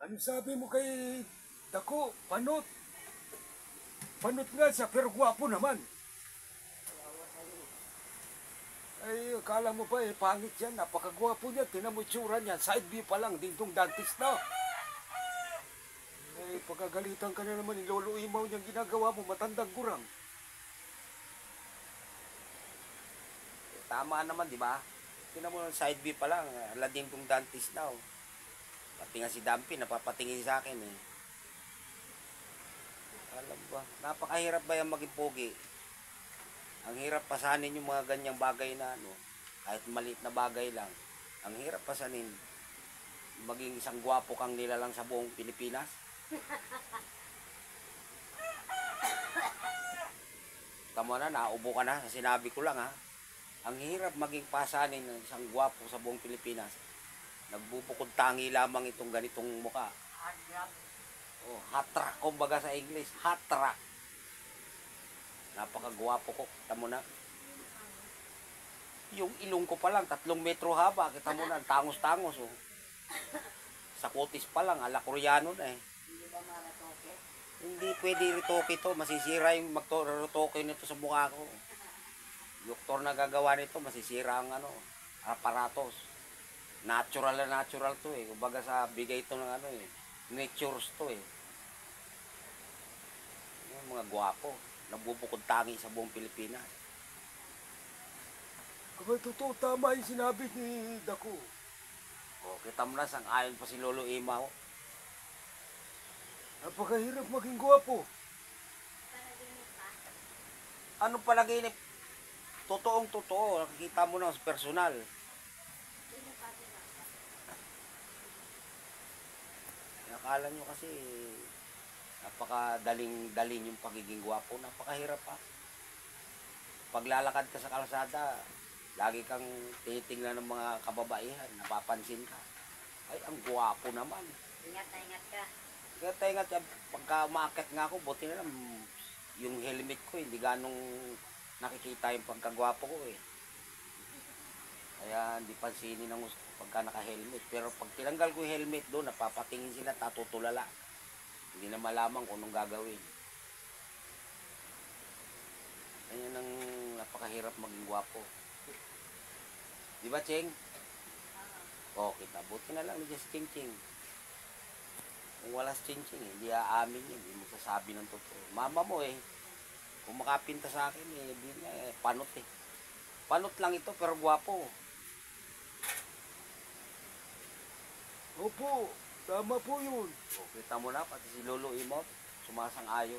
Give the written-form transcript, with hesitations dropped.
Ano sabi mo kay Dako? Panot. Panot nga siya, pero gwapo naman. Ay, akala mo ba pangit yan? Napakagwapo niya. Tinan mo itsura niya. Side view pa lang, dingdong dentist na. Ay, pagkagalitan ka na naman, Lolo Imaw niyang ginagawa mo, matandang gurang. Tama naman, di ba? Tinan mo, side view pa lang. Lading kong dentist na. Pati nga si Dumpy, napapatingin sa akin eh. Alam ba, napakahirap ba yung maging pogi? Ang hirap pasanin yung mga ganyang bagay na kahit maliit na bagay lang. Ang hirap pasanin, maging isang gwapo kang nilalang sa buong Pilipinas. Tama na, naubo ka na, sinabi ko lang ha. Ang hirap maging pasanin ng isang gwapo sa buong Pilipinas. Nagbubukod tangi lamang itong ganitong muka. Oh, hot track, kumbaga sa English, hot track. Napakagwapo ko, kita mo na. Yung ilong ko pa lang, 3 metro haba, kita mo na, tangos-tangos. Oh. Sa kutis pa lang, ala Koreano na eh. Hindi ba maratoke? Hindi pwede retoke ito, masisira yung magto-retoke nito sa mukha ko. Doktor na gagawa nito, masisira ang aparatos. Natural na natural to eh. Kumbaga sa bigay ito ng natures to eh. Yung mga gwapo. Nagbubukod tangi sa buong Pilipinas. Kapag totoo, tama yung sinabi ni Dako. O, kita mo na, sang-ayon pa si Lolo Imaw. Napakahirap maging gwapo. Ano palaginip? Totoong totoo. Nakikita mo na sa personal. Akala nyo kasi napakadaling yung pagiging gwapo. Napakahirap pa. Paglalakad ka sa kalsada, lagi kang tinitingnan ng mga kababaihan, napapansin ka. Ay, ang gwapo naman. Ingat na ingat ka. Kaya ingat, pagka umakit nga ako, buti na lang yung helmet ko, hindi ganong nakikita yung pagkagwapo ko eh. Kaya hindi pansinin ang gusto pagka naka-helmet. Pero pag tinanggal ko yung helmet doon, napapatingin sila, tatutulala. Hindi na malaman kung anong gagawin. Ganyan ang napakahirap maging gwapo. Di ba, Cheng? O, kita. Buti na lang ni si Cheng Cheng. Kung wala si Cheng Cheng, hindi aamin yun. Hindi mo sasabi ng totoo. Mama mo eh. Kung makapinta sa akin eh, di na eh, panot eh. Panot lang ito, pero gwapo. Opo, tama po yun. O, kita mo na, pati si Lolo Imot, sumasang-ayo.